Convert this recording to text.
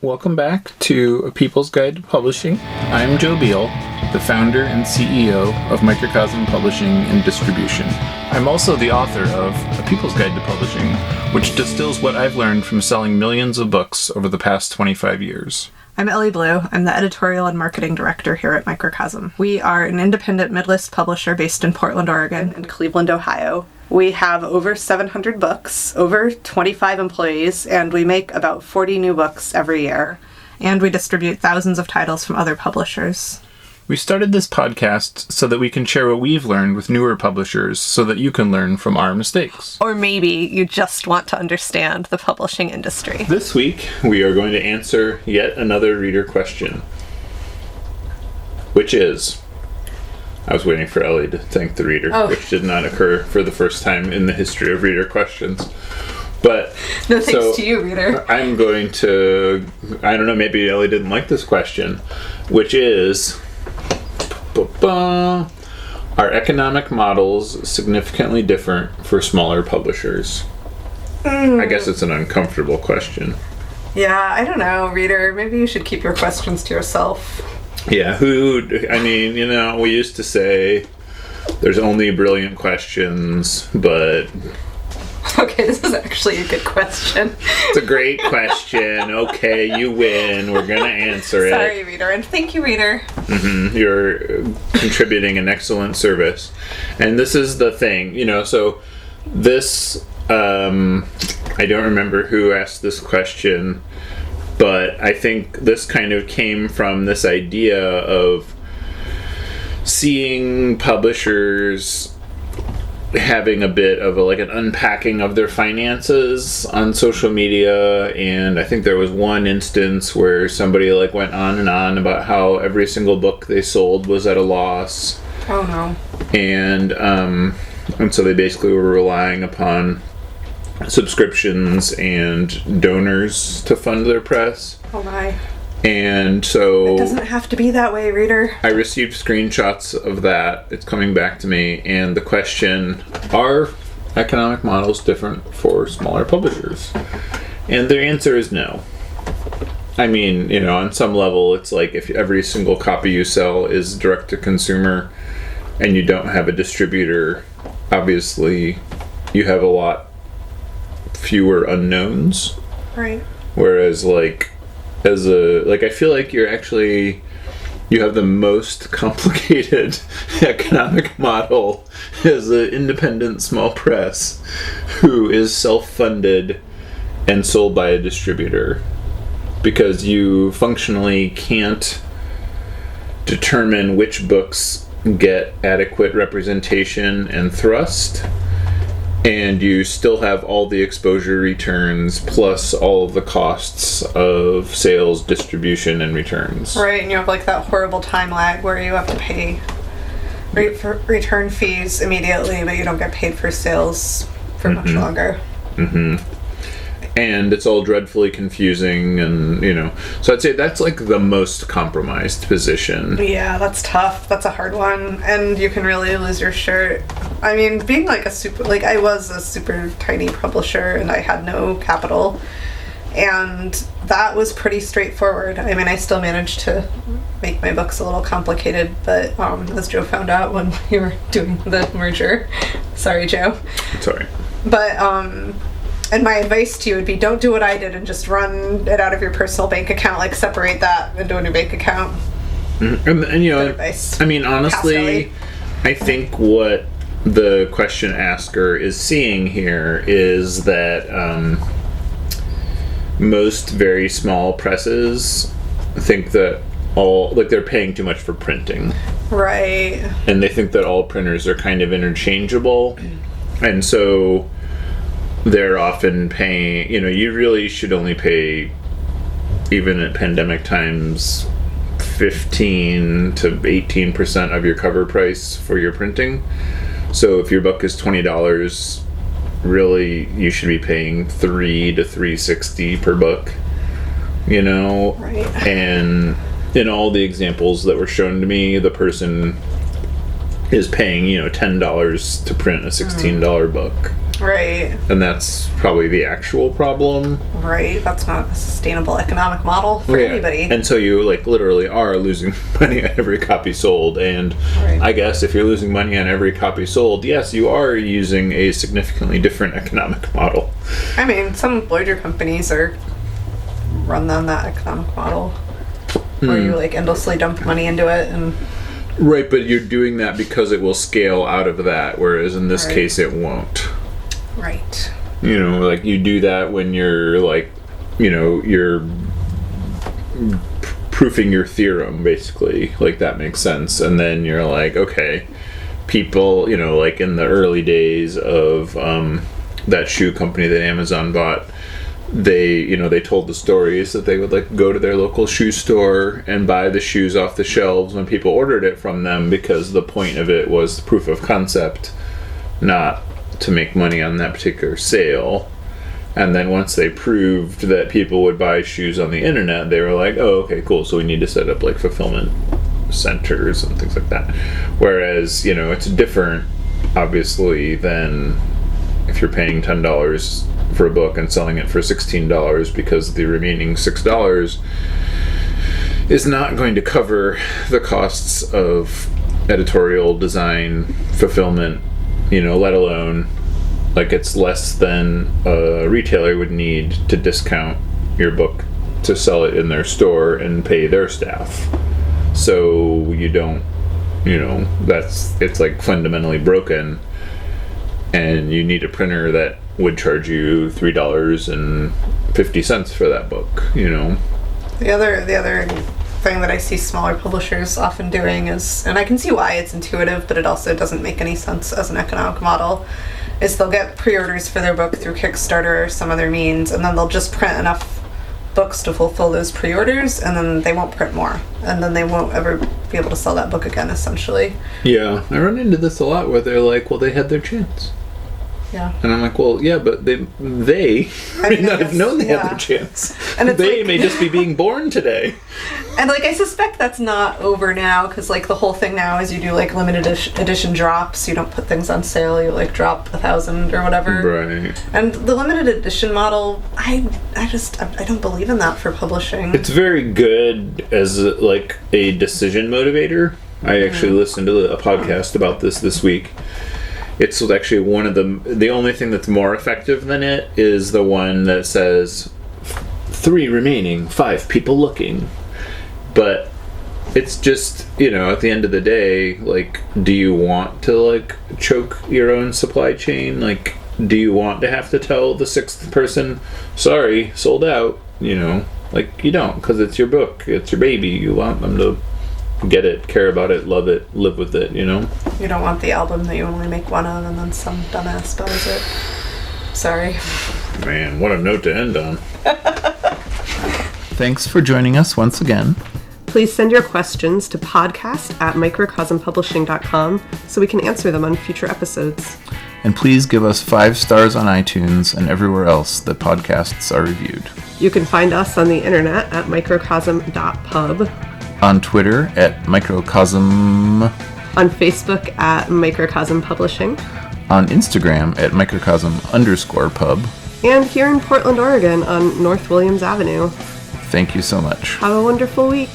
Welcome back to A People's Guide to Publishing. I'm Joe Beal, the founder and CEO of Microcosm Publishing and Distribution. I'm also the author of A People's Guide to Publishing, which distills what I've learned from selling millions of books over the past 25 years. I'm Ellie Blue. I'm the editorial and marketing director here at Microcosm. We are an independent mid-list publisher based in Portland, Oregon, and Cleveland, Ohio. We have over 700 books, over 25 employees, and we make about 40 new books every year. And we distribute thousands of titles from other publishers. We started this podcast so that we can share what we've learned with newer publishers so that you can learn from our mistakes. Or maybe you just want to understand the publishing industry. This week, we are going to answer yet another reader question, which is... I was waiting for Ellie to thank the reader, which did not occur for the first time in the history of reader questions. But no thanks to you, reader. I'm going to, I don't know, maybe Ellie didn't like this question, which is, are economic models significantly different for smaller publishers? I guess it's an uncomfortable question. Yeah, I don't know, reader. Maybe you should keep your questions to yourself. Yeah, we used to say there's only brilliant questions, but... Okay, this is actually a good question. It's a great question. Okay, you win. We're going to answer it. Sorry, reader, and thank you, reader. You're contributing an excellent service. And this is the thing, so this, I don't remember who asked this question, but I think this kind of came from this idea of seeing publishers having a bit of an unpacking of their finances on social media, and I think there was one instance where somebody went on and on about how every single book they sold was at a loss. Oh no. And so they basically were relying upon subscriptions and donors to fund their press. Oh my. And so... It doesn't have to be that way, reader. I received screenshots of that. It's coming back to me. And the question, are economic models different for smaller publishers? And their answer is no. I mean, on some level, it's like if every single copy you sell is direct to consumer and you don't have a distributor, obviously you have a lot fewer unknowns. Right. Whereas I feel like you have the most complicated economic model as an independent small press who is self-funded and sold by a distributor, because you functionally can't determine which books get adequate representation and thrust, and you still have all the exposure returns plus all of the costs of sales, distribution, and returns. Right, and you have that horrible time lag where you have to pay return fees immediately, but you don't get paid for sales for much longer. And it's all dreadfully confusing, and so I'd say that's the most compromised position. Yeah, that's tough. That's a hard one, and you can really lose your shirt. I mean, being I was a super tiny publisher and I had no capital, and that was pretty straightforward. I mean, I still managed to make my books a little complicated, but as Joe found out when we were doing the merger, sorry, Joe. Sorry. But and my advice to you would be, don't do what I did and just run it out of your personal bank account. Separate that into a new bank account. And advice. I mean, honestly, I think what the question asker is seeing here is that most very small presses think that they're paying too much for printing. Right. And they think that all printers are kind of interchangeable. And so they're often paying, you really should only pay, even at pandemic times, 15 to 18% of your cover price for your printing. So if your book is $20, really you should be paying $3 to $3.60 per book. Right. And in all the examples that were shown to me, the person is paying, $10 to print a $16 book. Right. And that's probably the actual problem. Right. That's not a sustainable economic model for anybody. And so you literally are losing money on every copy sold. And I guess if you're losing money on every copy sold, yes, you are using a significantly different economic model. I mean, some larger companies run on that economic model where you endlessly dump money into it and... Right, but you're doing that because it will scale out of that, whereas in this case it won't. Right. You do that when you're you're proofing your theorem, basically. That makes sense. And then you're okay, people, in the early days of that shoe company that Amazon bought, they told the stories that they would go to their local shoe store and buy the shoes off the shelves when people ordered it from them, because the point of it was proof of concept, not to make money on that particular sale. And then once they proved that people would buy shoes on the internet, they were oh, okay, cool, so we need to set up fulfillment centers and things like that. Whereas it's different, obviously, than if you're paying $10 for a book and selling it for $16, because the remaining $6 is not going to cover the costs of editorial, design, fulfillment, let alone it's less than a retailer would need to discount your book to sell it in their store and pay their staff. So you don't, it's fundamentally broken, and you need a printer that would charge you $3.50 for that book. The other thing that I see smaller publishers often doing is, and I can see why it's intuitive, but it also doesn't make any sense as an economic model, is they'll get pre-orders for their book through Kickstarter or some other means, and then they'll just print enough books to fulfill those pre-orders, and then they won't print more, and then they won't ever be able to sell that book again, essentially. Yeah, I run into this a lot where they're well, they had their chance. Yeah. And I'm well, yeah, but they may not have known they had their chance. And they may just be being born today. And I suspect that's not over now, because the whole thing now is you do limited edition drops. You don't put things on sale. You drop 1,000 or whatever. Right. And the limited edition model, I don't believe in that for publishing. It's very good as a decision motivator. I actually listened to a podcast about this week. It's actually one of the only thing that's more effective than it is the one that says 3 remaining, 5 people looking. But it's just, at the end of the day, do you want to choke your own supply chain? Do you want to have to tell the 6th person, sorry, sold out? You don't, because it's your book, it's your baby. You want them to get it, care about it, love it, live with it, You don't want the album that you only make one of and then some dumbass buys it. Sorry. Man, what a note to end on. Thanks for joining us once again. Please send your questions to podcast@microcosmpublishing.com so we can answer them on future episodes. And please give us 5 stars on iTunes and everywhere else that podcasts are reviewed. You can find us on the internet at microcosm.pub. On Twitter at Microcosm. On Facebook at Microcosm Publishing. On Instagram at Microcosm_pub. And here in Portland, Oregon on North Williams Avenue. Thank you so much. Have a wonderful week.